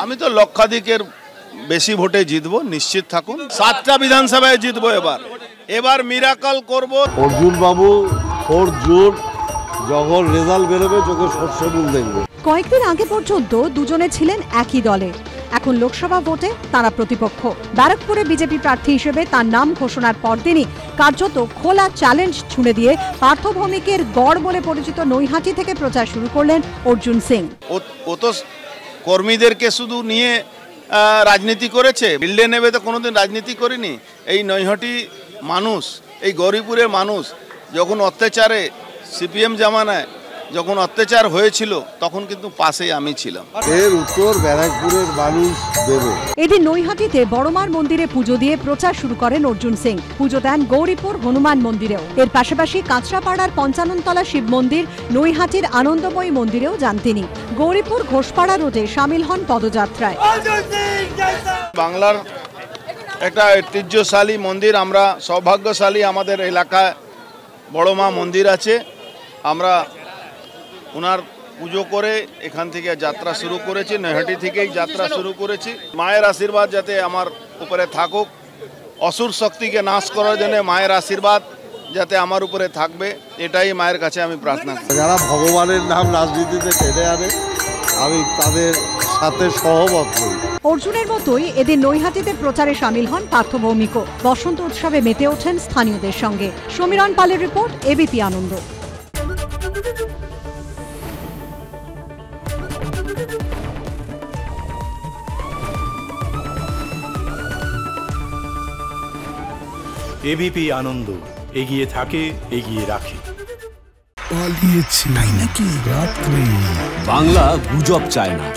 আমি তো লক্ষাধিকের বেশি ভোটে জিতবো, নিশ্চিত থাকুন। 7টা বিধানসভায় জিতবো এবার মিরাকল করব। অর্জুন বাবু 4 জুন যখন রেজাল্ট বেরোবে চোখে সর্ষে ফুল দেখবে। কয়েকদিন আগে পর্যন্ত দুজনে ছিলেন একই দলে, এখন লোকসভা ভোটে তারা প্রতিপক্ষ। ব্যারাকপুরে বিজেপি প্রার্থী হিসেবে তার নাম ঘোষণার পরদিনই কার্যত খোলা চ্যালেঞ্জ ছুঁড়ে দিয়ে পার্থ ভৌমিকের গড় বলে পরিচিত নৈহাটি থেকে প্রচার শুরু করলেন অর্জুন সিং। ও তো কর্মীদেরকে শুধু নিয়ে রাজনীতি করেছে, বিল্ডে নেবে তো কোনোদিন রাজনীতি করিনি। এই নৈহাটি মানুষ, এই গৌরীপুরের মানুষ যখন অত্যাচারে সিপিএম জামানায় যখন অত্যাচার হয়েছিল তখন কিন্তু পাশেই আমি ছিলাম। এর উত্তর ব্যারাকপুরের মানুষ দেবে। এদিন নৈহাটিতে বড়মার মন্দিরে পুজো দিয়ে প্রচার শুরু করেন অর্জুন সিং। পুজো দেন গৌরীপুর হনুমান মন্দিরেও। এর পাশাপাশি কাঁচরাপাড়ার 55তলা শিব মন্দির, নৈহাটির আনন্দময়ী মন্দিরেও যান তিনি। গৌরীপুর ঘোষপাড়া রোডে সামিল হন পদযাত্রায়। বাংলার একটা ঐতিহ্যশালী মন্দির, আমরা সৌভাগ্যশালী, আমাদের এলাকায় বড়মা মন্দির আছে। আমরা ওনার পুজো করে এখান থেকে যাত্রা শুরু করেছি, নৈহাটি থেকেই যাত্রা শুরু করেছি। মায়ের আশীর্বাদ যাতে আমার উপরে থাকুক, অসুর শক্তিকে নাশ করার জন্য মায়ের আশীর্বাদ যাতে আমার উপরে থাকবে, এটাই মায়ের কাছে আমি প্রার্থনা করি। যারা ভগবানের নাম রাজনীতিতে টেনে আনে আমি তাদের সাথে সহমত করি। অর্জুনের মতোই এদিন নৈহাটিতে প্রচারে সামিল হন পার্থ ভৌমিকও। বসন্ত উৎসবে মেতে ওঠেন স্থানীয়দের সঙ্গে। সমীরণ পালের রিপোর্ট, এবিপি আনন্দ। এবিপি আনন্দ, এগিয়ে থাকে, এগিয়ে রাখে। পালিয়েছে তাই নাকি? রাত্রে বাংলা গুজব চায় না,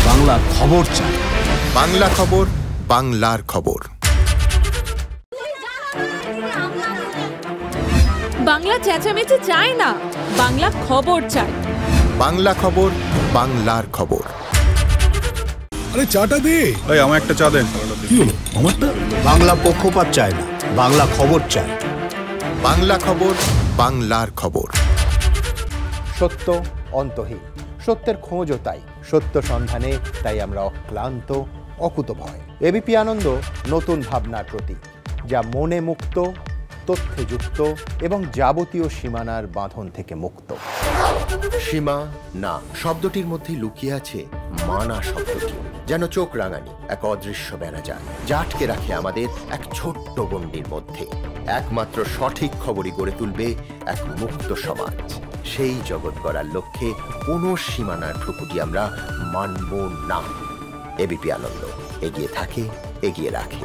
বাংলা খবর চায়। বাংলা খবর, বাংলার খবর। বাংলা চেঁচামেচি চায় না, বাংলা খবর চায়। বাংলা খবর, বাংলার খবর। আরে চাটা দে। এই আমার একটা চা দেন। কি হলো আমারটা? বাংলা পক্ষপাত চায় না, বাংলা খবর চায়। বাংলা খবর, বাংলার খবর। সত্য অন্তহীন, সত্যের খোঁজও তাই, সত্য সন্ধানে তাই আমরা অক্লান্ত, অকুতভয়। এবিপি আনন্দ নতুন ভাবনার প্রতীক, যা মনে মুক্ত, তথ্যে যুক্ত এবং যাবতীয় সীমানার বাঁধন থেকে মুক্ত। সীমা না শব্দটির মধ্যে লুকিয়ে আছে মানা শব্দটি, যেন চোখ রাঙানি এক অদৃশ্য বেড়াজাল, যা আটকে রাখে আমাদের এক ছোট্ট গণ্ডির মধ্যে। একমাত্র সঠিক খবরই গড়ে তুলবে এক মুক্ত সমাজ। সেই জগৎ গড়ার লক্ষ্যে কোনো সীমানার ঠুকুটি আমরা মানব না। এবিপি আনন্দ, এগিয়ে থাকে, এগিয়ে রাখে।